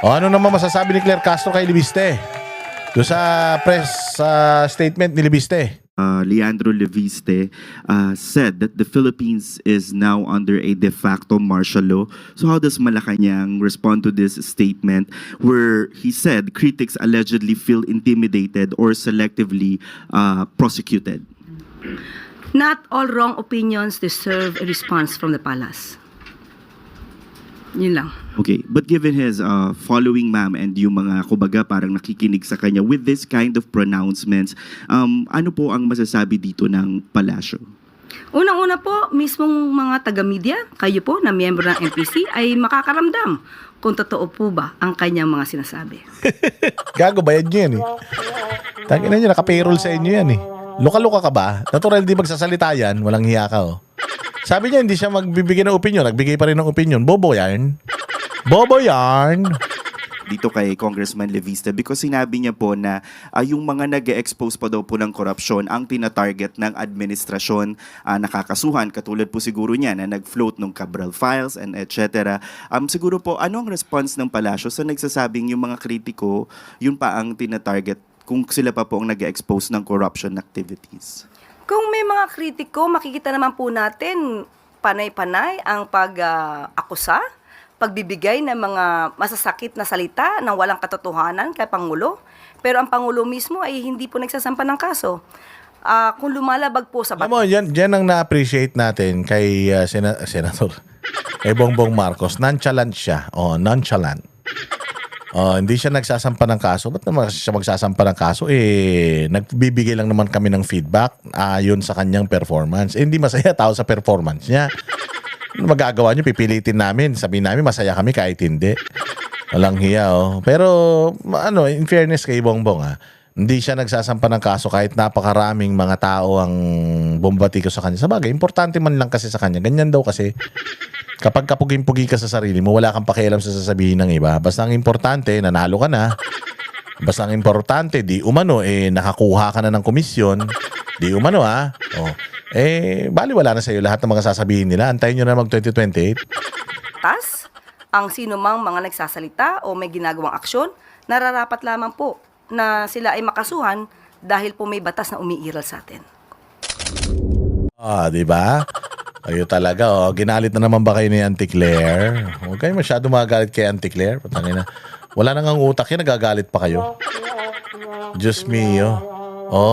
O ano naman masasabi ni Claire Castro kay Libiste? Doon sa press statement ni Libiste. Leandro Leviste said that the Philippines is now under a de facto martial law. So how does Malacanang respond to this statement where he said critics allegedly feel intimidated or selectively prosecuted? Not all wrong opinions deserve a response from the palace. Yun lang. Okay, but given his following, ma'am, and yung mga kubaga parang nakikinig sa kanya with this kind of pronouncements, ano po ang masasabi dito ng palasyo? Unang-una po, mismong mga taga-media, kayo po na miyembro ng MPC ay makakaramdam kung totoo po ba ang kanyang mga sinasabi. Gago, bayad nyo yan eh. Tangina nyo, naka-payroll sa inyo yan eh. Luka-luka ka ba? Natural di magsasalita yan, walang hiya ka oh. Sabi niya hindi siya magbibigay ng opinion, nagbigay pa rin ng opinion. Bobo yan. Bobo yan. Dito kay Congressman Leviste because sinabi niya po na yung mga nag-expose pa daw po ng korupsyon ang tinatarget ng administrasyon nakakasuhan katulad po siguro niya na nag-float ng Cabral Files and etc. Siguro po ano ang response ng palasyo sa nagsasabing yung mga kritiko yun pa ang tinatarget kung sila pa po ang nag-expose ng corruption activities? Kung may mga kritiko, makikita naman po natin panay-panay ang pag-akusa, pagbibigay ng mga masasakit na salita ng walang katotohanan kay Pangulo. Pero ang Pangulo mismo ay hindi po nagsasampa ng kaso. Kung lumalabag po sa Alam mo, yan ang na-appreciate natin kay Senator, kay Bongbong Marcos. Nonchalant siya. Nonchalant. Hindi siya nagsasampa ng kaso. Ba't naman siya magsasampa ng kaso? Nagbibigay lang naman kami ng feedback ayon sa kanyang performance. Hindi masaya tao sa performance niya. Ano magagawa niyo? Pipilitin namin. Sabihin namin masaya kami kahit hindi. Walang hiya Pero in fairness kay Bongbong hindi siya nagsasampa ng kaso kahit napakaraming mga tao ang bombati ko sa kanya. Sabagay, importante man lang kasi sa kanya. Ganyan daw kasi. Kapag kapuging-pugi ka sa sarili mo, wala kang pakialam sa sasabihin ng iba. Basta ang importante, nanalo ka na. Basta ang importante, di umano, nakakuha ka na ng komisyon. Di umano, baliwala na sa'yo lahat ng mga sasabihin nila. Antayin nyo na mag-2028. Ang sino mang mga nagsasalita o may ginagawang aksyon, nararapat lamang po na sila ay makasuhan dahil po may batas na umiiral sa atin. Di ba? Ayo talaga, ginalit na naman ba kayo ni Auntie Claire? Huwag kayo masyado magalit kay Auntie Claire. Patangina. Wala nang ang utak yan, nagagalit pa kayo. Diyos mio.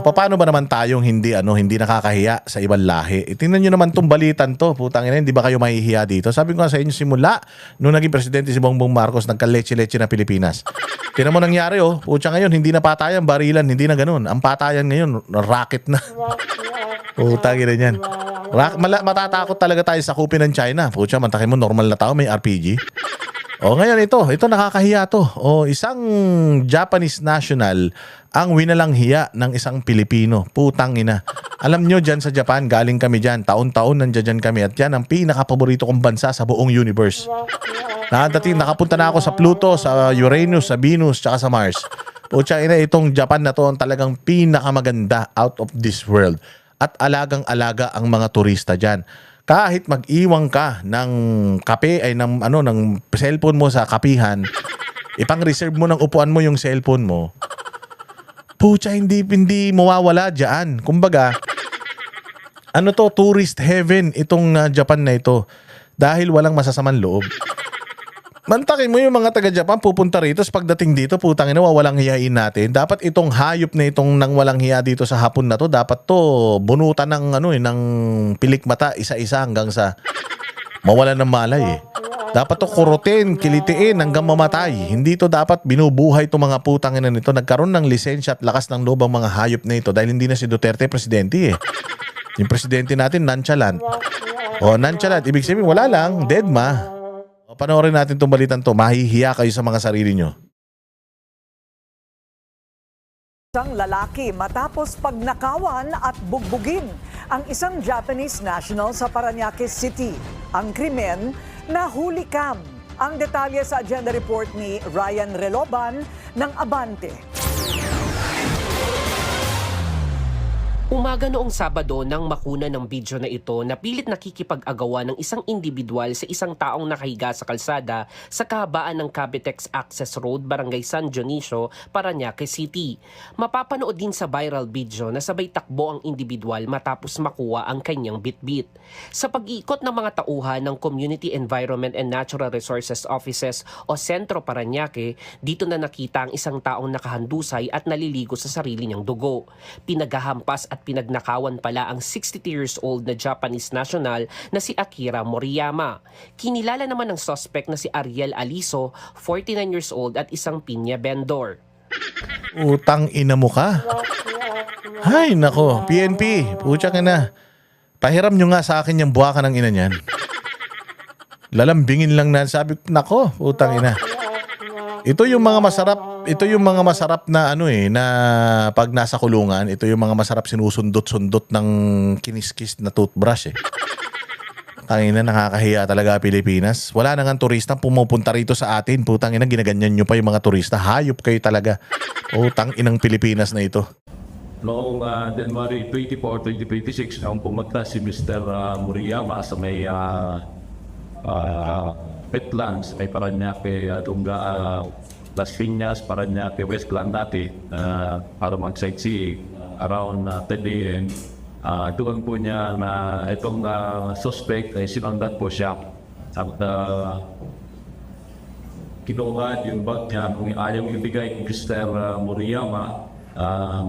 Paano ba naman tayong hindi nakakahiya sa ibang lahi? Tingnan nyo naman tong balitan to. Putang ina, hindi ba kayo mahihiya dito? Sabi ko nga sa inyo simula, nung naging presidente si Bongbong Marcos, nagka-leche-leche na Pilipinas. Tingnan mo nangyari Pucha ngayon, hindi na patayan, barilan, hindi na ganun. Ang patayan ngayon, rocket na. Putang ina yan. Matatakot talaga tayo sa kupin ng China. Pucha, mantakin mo, normal na tao, may RPG. Ngayon ito nakakahiya to. Isang Japanese national ang winalang hiya ng isang Pilipino. Putang ina. Alam nyo dyan sa Japan, galing kami dyan. Taon-taon nandiyan kami. At yan ang pinaka-paborito kong bansa sa buong universe. Nakapunta na ako sa Pluto, sa Uranus, sa Venus, tsaka sa Mars. Pucha ina, itong Japan na to ang talagang pinakamaganda out of this world. At alagang-alaga ang mga turista dyan. Kahit mag-iwang ka ng kape ng cellphone mo sa kapihan, ipang-reserve mo ng upuan mo yung cellphone mo. Pucha, hindi mawawala diyan. Kumbaga, tourist heaven itong Japan na ito dahil walang masasamang loob. Mantakin mo yung mga taga-Japan pupunta rito, pagdating dito, putang ina, walang hiyain natin. Dapat itong hayop na itong nang walang hiya dito sa hapon na to, dapat to bunutan ng ng pilik mata isa-isa hanggang sa mawalan ng malay Dapat to kurutin, kilitiin hanggang mamatay. Hindi to dapat binubuhay to mga putang ina nito. Nagkaroon ng lisensya at lakas ng loob ang mga hayop na ito dahil hindi na si Duterte presidente Yung presidente natin nonchalant. Nonchalant, ibig sabihin wala lang, dead ma. Panoorin natin itong balitan to. Mahihiya kayo sa mga sarili nyo. Isang lalaki matapos pagnakawan at bugbugin ang isang Japanese national sa Parañaque City. Ang krimen, nahuli kam. Ang detalye sa agenda report ni Ryan Reloban ng Abante. Umaga noong Sabado nang makuna ng video na ito na pilit nakikipag-agawa ng isang individual sa isang taong nakahiga sa kalsada sa kahabaan ng Cavitex Access Road, Barangay San Dionisio, Parañaque City. Mapapanood din sa viral video na sabay takbo ang individual matapos makuha ang kanyang bitbit. Sa pag-iikot ng mga tauhan ng Community Environment and Natural Resources Offices o Sentro Parañaque, dito na nakita ang isang taong nakahandusay at naliligo sa sarili niyang dugo. Pinaghahampas at pinagnakawan pala ang 62 years old na Japanese national na si Akira Moriyama. Kinilala naman ng suspect na si Ariel Aliso, 49 years old at isang pinya vendor. Utang ina mo ka. Hay, nako. PNP, pucha ka na. Pahiram nyo nga sa akin yung buwaka ng ina niyan. Lalambingin lang na. Sabi ko, nako, utang ina. Ito yung mga masarap na na pag nasa kulungan, ito yung mga masarap sinusundot-sundot ng kiniskis na toothbrush eh. Tangina, nakakahiya talaga Pilipinas. Wala na nga turista pumupunta rito sa atin. Putang ina, ginaganyan nyo pa yung mga turista. Hayop kayo talaga. Utang inang Pilipinas na ito. Noong January 24, 2026, nang pumunta si Mr. Moriyama sa may wetlands, may Parañaque, Dunga, Las Piñas, Parañaque, West Glandate, para mag-sightseeing around 10 a.m. Doon po niya na itong suspect ay sinundan po siya. At kinuha yung bag niya, kung ayaw ibigay ni Mr. Moriyama,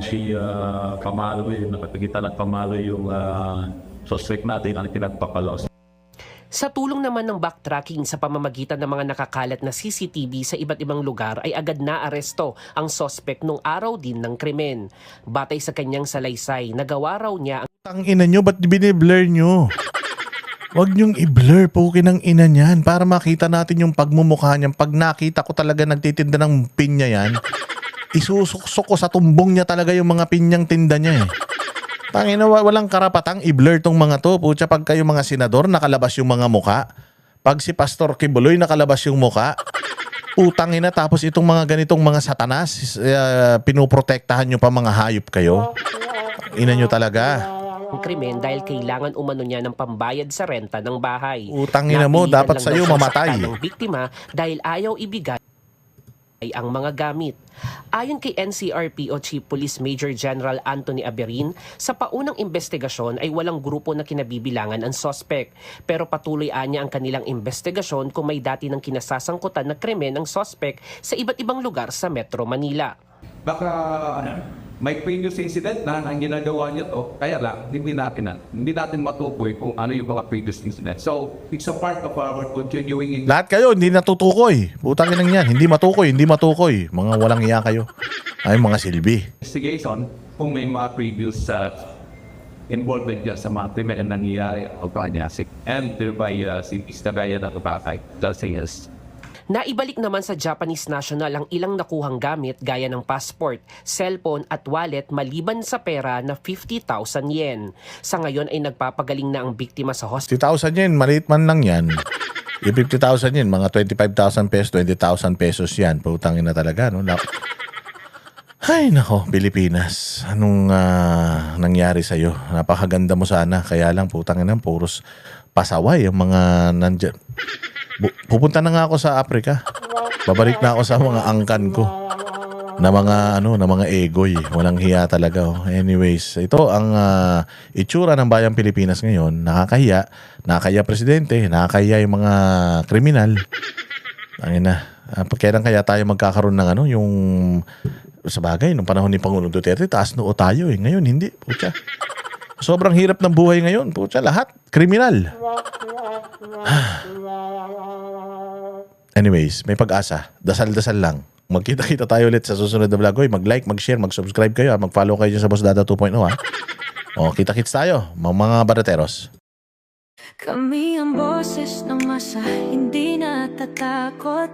si Pamalo, nakapagita ng Pamalo yung suspect natin ang pinagpapalos. Sa tulong naman ng backtracking sa pamamagitan ng mga nakakalat na CCTV sa iba't ibang lugar ay agad na aresto ang suspect nung araw din ng krimen. Batay sa kanyang salaysay, nagawa raw niya ang Tang ina nyo, ba't biniblur nyo? Huwag nyong i-blur po ng ina niyan para makita natin yung pagmumukha niyan. Pag nakita ko talaga nagtitinda ng pinya yan, isusuksok ko sa tumbong niya talaga yung mga pinyang tinda niya eh. Tangina, walang karapatang i-blur tong mga to. Pucha, pag kayo mga senador, nakalabas yung mga muka. Pag si Pastor Kibuloy, nakalabas yung muka. Utangina, tapos itong mga ganitong mga satanas, pinoprotektahan nyo pa mga hayop kayo. Ina nyo talaga. krimen dahil kailangan umano niya ng pambayad sa renta ng bahay. Utangina mo, Napilitan dapat lang sa'yo daw siyang mamatay. saktan ng biktima dahil ayaw ibigay ay ang mga gamit. Ayon kay NCRP o Chief Police Major General Anthony Aberin, sa paunang investigasyon ay walang grupo na kinabibilangan ang suspect. Pero patuloy niya ang kanilang investigasyon kung may dati ng kinasasangkutan na krimen ng suspect sa iba't ibang lugar sa Metro Manila. Baka may previous incident na ang ginagawa niya to, kaya lang, hindi natin matukoy kung ano yung mga previous incident. So, it's a part of our continuing Lahat kayo, hindi natutukoy. Putang inang yan, hindi matukoy. Mga walang iya kayo. Ay, mga silbi. investigation kung may mga previous involvement dyan sa mga krimen na nangyayari o kanyasik. And thereby, sinistagaya na kapatay. That's yes. Naibalik naman sa Japanese national ang ilang nakuhang gamit gaya ng passport, cellphone at wallet maliban sa pera na 50,000 yen. Sa ngayon ay nagpapagaling na ang biktima sa hospital. 50,000 yen, maliit man lang yan. Yung 50,000 yen, mga 25,000 pesos, 20,000 pesos yan. Putangin na talaga, no? Ay, nako, Pilipinas. Anong nangyari sa'yo? Napakaganda mo sana. Kaya lang, putangin na, puros pasaway ang mga nandyan. Pupunta na nga ako sa Africa. Babalik na ako sa mga angkan ko. Na mga egoy. Walang hiya talaga. Oh. Anyways, ito ang itsura ng bayang Pilipinas ngayon. Nakakahiya. Nakakahiya presidente. Nakakahiya yung mga kriminal. Angin na. Kailan kaya tayo magkakaroon ng yung sa bagay, nung panahon ni Pangulong Duterte, taas noo tayo eh. Ngayon, hindi. Pucha. Sobrang hirap ng buhay ngayon. Pucha, lahat. Kriminal. Anyways, may pag-asa. Dasal-dasal lang. Magkita-kita tayo ulit sa susunod na vlog. Mag-like, mag-share, mag-subscribe kayo. Mag-follow kayo dyan sa Boss Dada 2.0 ha. O, kita-kits tayo, mga barateros. Kami ang boses ng masa, hindi natatakot.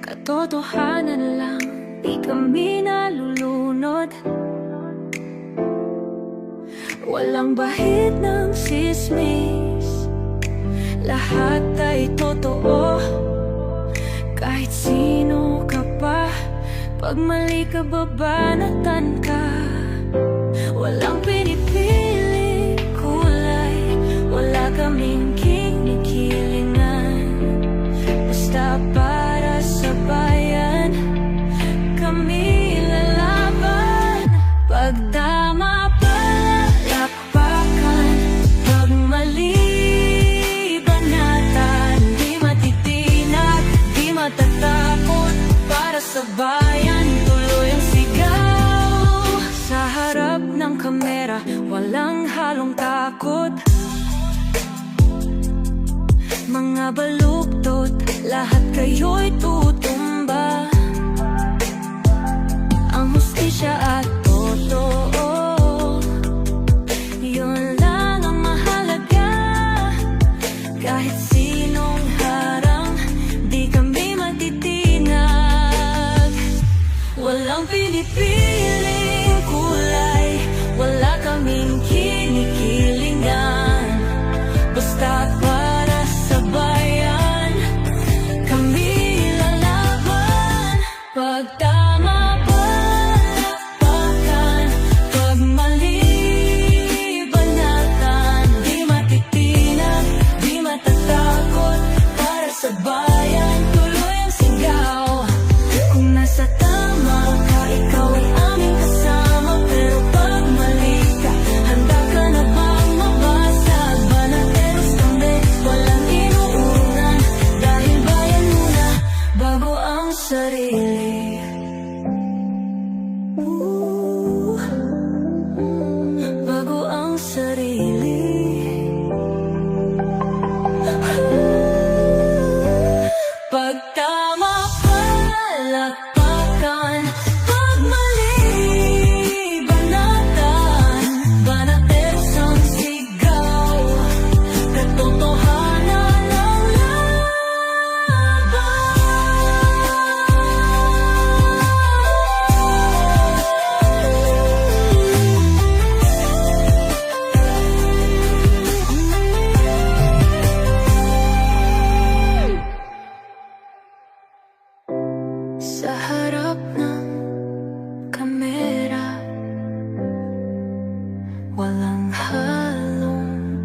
Katotohanan lang, di kami nalulunod. Walang bahid ng sismis, lahat ay totoo. Kahit sino ka pa, Pag mali ka, babanatan ka. Walang pinipili kulay, wala kaming kinikilingan. Basta para sa bayan, kami lalaban. Pag tama, palakpakan. Pag mali, banatan. Di matitinag, di matatakot. Para sa bayan, tuloy ang sigaw. Sa harap ng kamera, walang halong takot. Mga baluktot, lahat kayo'y tutumba. Ang hustisya at totoo, yun lang ang mahalaga. Kahit sinong harang, di kami matitinag. Walang pinipiling kulay, wala kaming kinikilingan. Basta para sa bayan, kami lalaban. Pag tama, palakpakan. Pag mali, banatan. Di matitinag, di matatakot. Para sa bayan, tuloy ang sigaw. Kung nasa tama ka, ikaw ay aming kasama. Pero pag mali ka, handa ka na bang mabasag? Banateros kami, walang inuunan. Dahil bayan muna, bago ang sarili. Bago ang sarili. Pag tama, palakpakan. Pag mali, banatan. Banateros ang sigaw. Katotohanan ang laban. Sa harap ng kamera, walang halong